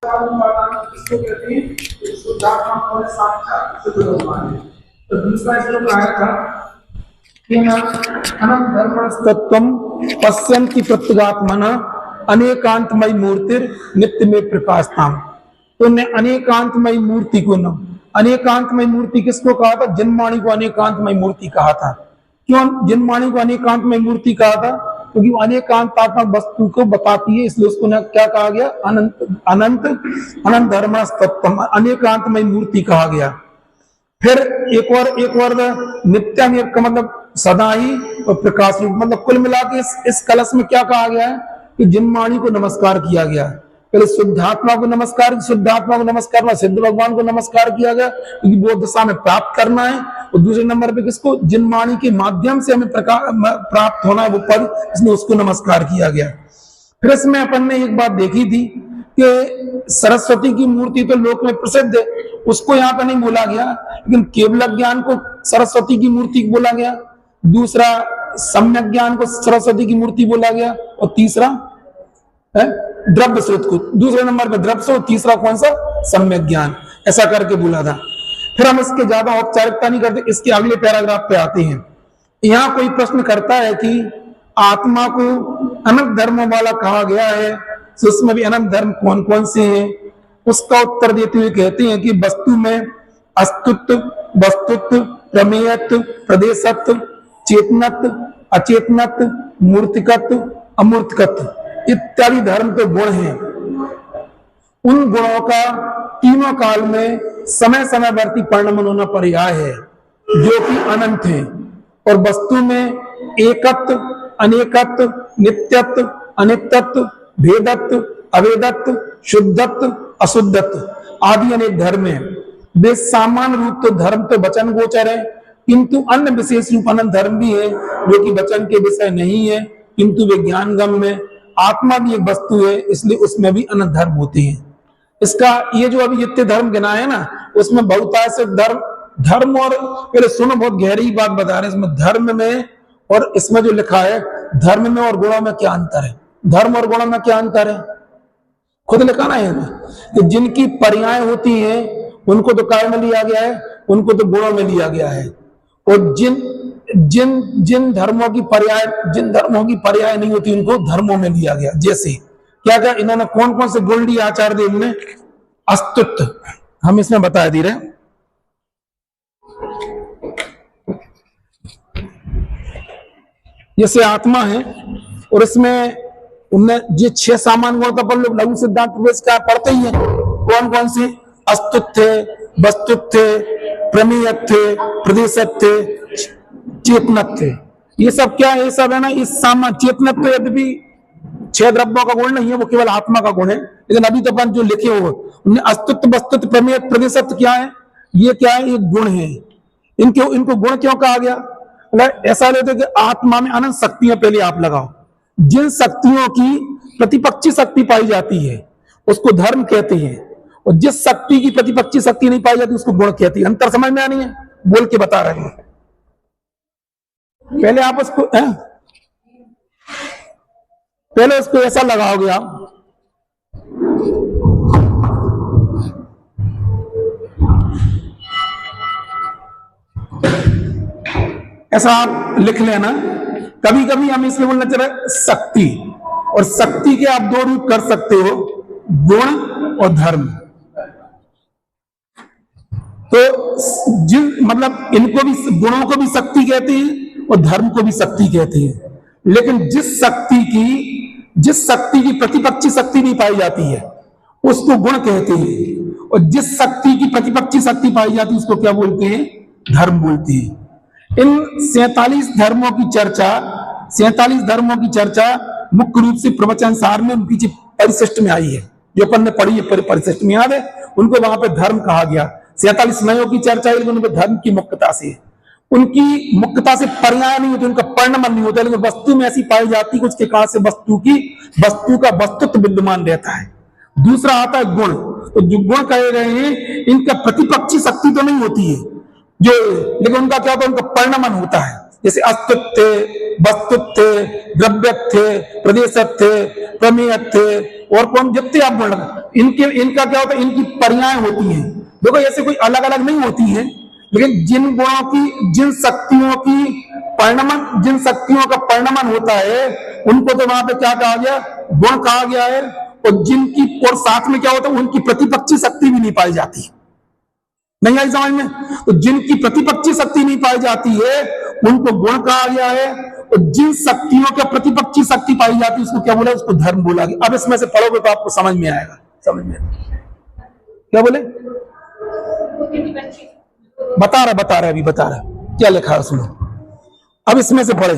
इसको कहते हैं शुद्धात्मा और साक्षात शुद्ध भगवान है। तो दूसरा श्लोक आया था कि ना अनंत धर्मस्तत्वम पश्यन्ति प्रत्यगात्मना अनेकांतमयी मूर्तिर् नित्य में प्रकाशताम। तो ने अनेकांतमयी मूर्ति को न अनेकांतमयी मूर्ति किसको कहा था? जन्माणी को अनेकांतमयी मूर्ति कहा था। क्यों जन्माणी को अनेकांतमयी मूर्ति कहा था? क्योंकि वो अनेकांतात्मक वस्तु को बताती है, इसलिए उसको क्या कहा गया? अनंत अनंत अनंत धर्मस्तत्वम अनेकांतमयी मूर्ति कहा गया। फिर एक और नित्यम का मतलब सदा ही और प्रकाश रूप, मतलब कुल मिला के इस कलश में क्या कहा गया है कि जन्माणी को नमस्कार किया गया। पहले शुद्धात्मा को नमस्कार में सिद्ध भगवान को नमस्कार किया गया क्योंकि वो दशा में प्राप्त करना है, और दूसरे नंबर पे किसको? जन्माणी के माध्यम से हमें प्राप्त होना है वो पद, इसलिए उसको नमस्कार किया गया। फिर इसमें अपन ने एक बात देखी थी कि सरस्वती की मूर्ति तो लोक में प्रसिद्ध है, उसको यहाँ पे नहीं बोला गया, लेकिन केवल ज्ञान को सरस्वती की मूर्ति बोला गया, दूसरा सम्यक ज्ञान को सरस्वती की मूर्ति बोला गया, और तीसरा है द्रव्य स्रोत को, दूसरे नंबर पे द्रव्य स्रोत, तीसरा कौन सा? सम्यक ज्ञान, ऐसा करके बोला था। फिर हम इसके ज्यादा औपचारिकता नहीं करते, इसके अगले पैराग्राफ पे आते हैं। यहाँ कोई प्रश्न करता है कि आत्मा को अनंत धर्मों वाला कहा गया है, तो उसमें भी अनंत धर्म कौन कौन से हैं? उसका उत्तर देते हुए कहते हैं कि वस्तु में अस्तित्व, वस्तुत्व, प्रमेयत्व, प्रदेशत्व, चेतनत्व, अचेतनत्व, मूर्तिकत्व, अमूर्तिकत्व इत्यादि धर्म के गुण हैं। उन गुणों का तीनों काल में समय समयवर्ती परिणमन होना पर्याय है, जो कि अनंत है। और वस्तु में एकत्व, अनेकत्व, नित्यत्व, अनित्यत्व, भेदत्व, अवेदत्व, शुद्धत्व, अशुद्धत्व आदि अनेक धर्म है। वे सामान्य रूप तो धर्म तो वचन गोचर है, किंतु अन्य विशेष रूप अनंत धर्म भी है जो कि वचन के विषय नहीं है, किंतु वे ज्ञानगम में। आत्मा भी एक वस्तु है, इसलिए उसमें भी अनंत धर्म होते हैं। इसका ये जो अभी जितने धर्म गिना है ना, उसमें बहुतायत धर्म और पहले सुनो, बहुत गहरी बात बता रहे हैं इसमें धर्म में, और इसमें जो लिखा है धर्म में और गुणों में क्या अंतर है, धर्म और गुणों में क्या अंतर है, खुद लिखा ना है कि जिनकी पर्याय होती है उनको तो काय में लिया गया है, उनको तो गुणों में लिया गया है, और जिन धर्मों की पर्याय नहीं होती उनको धर्मों में लिया गया। जैसे क्या क्या इन्होंने कौन कौन से गुण लिए आचार्य देव ने? अस्तित्व हम इसमें बता दे रहे हैं। जैसे आत्मा है और इसमें उनने ये 6 सामान्य गुण तो अपन लोग लघु सिद्धांत प्रवेश का पढ़ते ही है। कौन कौन से? अस्तित्व, वस्तुत्व, प्रमेयत्व, प्रदेशत्व, चेतनत्व। ये सब क्या है? ये सब है ना इस सामान्य चेतनत्व यद्यपि 6 द्रव्यों का गुण नहीं है, वो केवल आत्मा का गुण है, लेकिन अभी तो अपन जो लिखे हो उनने अस्तित्व, वस्तुत्व, प्रमेय, प्रदेशत्व क्या है? ये क्या है? ये गुण है। इनको गुण क्यों कहा गया? ऐसा लेते कि आत्मा में अनंत शक्तियां, पहले आप लगाओ, जिन शक्तियों की प्रतिपक्षी शक्ति पाई जाती है उसको धर्म कहते हैं, और जिस शक्ति की प्रतिपक्षी शक्ति नहीं पाई जाती उसको गुण कहते हैं। अंतर समझ में आनी है, बोल के बता रहे हैं। पहले आप उसको ऐसा लगाओगे आप, ऐसा आप लिख लेना। कभी कभी हम इसलिए बोलना चाह रहे शक्ति, और शक्ति के आप 2 रूप कर सकते हो, गुण और धर्म। तो मतलब इनको भी, गुणों को भी शक्ति कहते हैं और धर्म को भी शक्ति कहते हैं, लेकिन जिस शक्ति की प्रतिपक्षी शक्ति नहीं पाई जाती है उसको गुण कहते हैं, और जिस शक्ति की प्रतिपक्षी शक्ति पाई जाती है उसको क्या बोलते हैं? धर्म बोलते हैं। इन 47 धर्मों की चर्चा मुख्य रूप से प्रवचन सार में पीछे परिशिष्ट में आई है, जो अपन ने पढ़ी है परिशिष्ट में, याद है? उनको वहां पे धर्म कहा गया। 47 नयों की चर्चा है, लेकिन उनके धर्म की मुख्यता से, उनकी मुख्यता से पर्याय नहीं होती, उनका परिणमन नहीं होता, लेकिन वस्तु में ऐसी पाई जाती है उसके कारण से वस्तु का वस्तुत्व विद्यमान रहता है। दूसरा आता है गुण। तो जो गुण कहे गए हैं इनका प्रतिपक्षी शक्ति तो नहीं होती है जो, लेकिन उनका क्या होता है? उनका परिणमन होता है। जैसे अस्तित्व, वस्तुत्व, द्रव्यत्व, प्रदेशत्व, प्रमेयत्व, और कौन जितने आप गुण इनका क्या होता है, इनकी पर्याय होती हैं। देखो ऐसे कोई अलग अलग नहीं होती हैं, लेकिन जिन गुणों की, जिन शक्तियों का परिणमन होता है, उनको तो वहां पे क्या कहा गया, गुण कहा गया है। और जिनकी, और साथ में क्या होता है, उनकी प्रतिपक्षी शक्ति भी नहीं पाई जाती। नहीं आई समझ में? तो जिनकी प्रतिपक्षी शक्ति नहीं पाई जाती है उनको गुण कहा गया है, और जिन शक्तियों का प्रतिपक्षी शक्ति पाई जाती है उसको क्या बोला, उसको धर्म बोला गया। अब इसमें से पढ़ोगे तो आपको समझ में आएगा। समझ में क्या बोले, बता रहा अभी बता रहा क्या लिखा है उसमें। अब इसमें से पढ़े।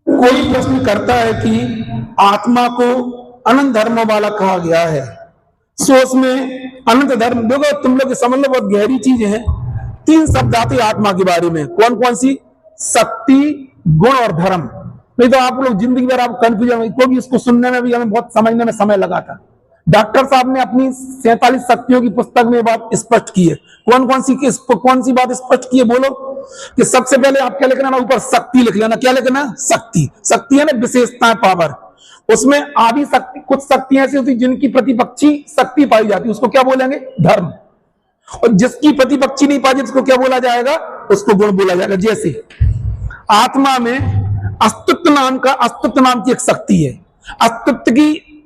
कोई प्रश्न करता है कि आत्मा को अनंत धर्म वाला कहा गया है, सो उसमें अनंत धर्म, देखो तुम लोग समझ लो बहुत गहरी चीज है। 3 शब्द आते हैं आत्मा के बारे में, कौन कौन सी, शक्ति, गुण और धर्म। नहीं तो आप लोग जिंदगी भर आप कंफ्यूजन, क्योंकि इसको सुनने में भी हमें बहुत समझने में समय लगा था। डॉक्टर साहब ने अपनी 47 शक्तियों की पुस्तक में बात स्पष्ट की है। कौन सी बात स्पष्ट की है बोलो? कि सबसे पहले आप क्या लिखना ना, ऊपर शक्ति लिख लेना। क्या लिखना? शक्ति है ना, विशेषताएं, पावर। उसमें आदि शक्ति, कुछ शक्तियां ऐसी होती जिनकी प्रतिपक्षी शक्ति पाई जाती है, उसको क्या बोलेंगे, धर्म। और जिसकी प्रतिपक्षी नहीं पाई जाती उसको क्या बोला जाएगा, उसको गुण बोला जाएगा। जैसे आत्मा में अस्तित्व नाम की एक शक्ति है।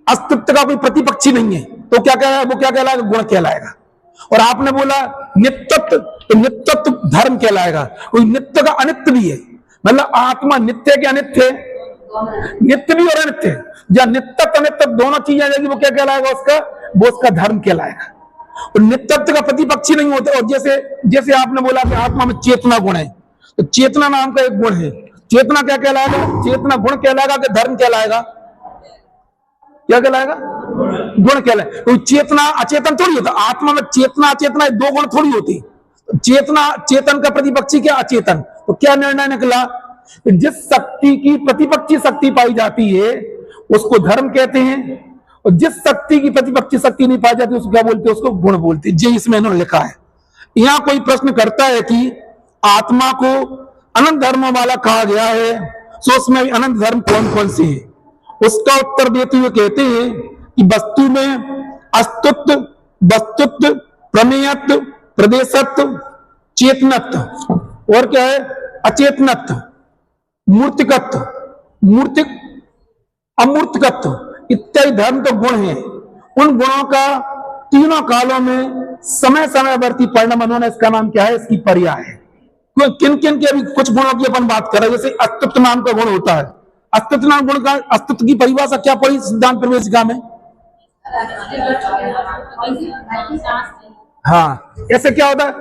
अस्तित्व का कोई प्रतिपक्षी नहीं है, तो क्या कहलाएगा, वो क्या कहलाएगा, गुण कहलाएगा। और आपने बोला नित्यत्व, तो नित्यत्व धर्म कहलाएगा। कोई नित्य का अनित्य भी है, मतलब आत्मा नित्य के अनित्य, नित्य भी और अनित्य, या नित्यत्व अनित्य दोनों चीजें आ जाएगी, वो क्या कहलाएगा, उसका धर्म कहलाएगा। और नित्यत्व का प्रतिपक्षी नहीं होता। और जैसे आपने बोला कि आत्मा में चेतना गुण है, तो चेतना नाम का एक गुण है। चेतना क्या कहलाएगा, चेतना गुण कहलाएगा कि धर्म कहलाएगा? क्या कहलाएगा, गुण कहलाएगा। कोई चेतना अचेतन थोड़ी होता। आत्मा में चेतना अचेतना 2 गुण थोड़ी होती। चेतन का प्रतिपक्षी क्या, अचेतन। तो क्या निर्णय निकला, जिस शक्ति की प्रतिपक्षी शक्ति पाई जाती है उसको धर्म कहते हैं, और जिस शक्ति की प्रतिपक्षी शक्ति नहीं पाई जाती उसको क्या बोलते हैं, उसको गुण बोलते हैं। जी इसमें इन्होंने लिखा है। यहां कोई प्रश्न करता है कि आत्मा को अनंत धर्म वाला कहा गया है, सो उसमें अनंत धर्म कौन कौन से हैं? उसका उत्तर देते हुए कहते हैं कि वस्तु में वस्तुत्व, प्रमेयत्व, प्रदेशत्व, चेतनत्व, और क्या है, अचेतनत्व, मूर्तिकत्व, अमूर्तिकत्व इत्यादि धर्म तो गुण हैं। उन गुणों का तीनों कालों में समय समयवर्ती परिणाम होना, इसका नाम क्या है, इसकी पर्याय है। किन किन के, अभी कुछ गुणों की अपन बात कर रहे हैं। जैसे अस्तित्व नाम का गुण होता है। अस्तित्व नाम गुण का, अस्तित्व की परिभाषा क्या पढ़ी सिद्धांत प्रवेशिका में? हाँ, ऐसे क्या होता है,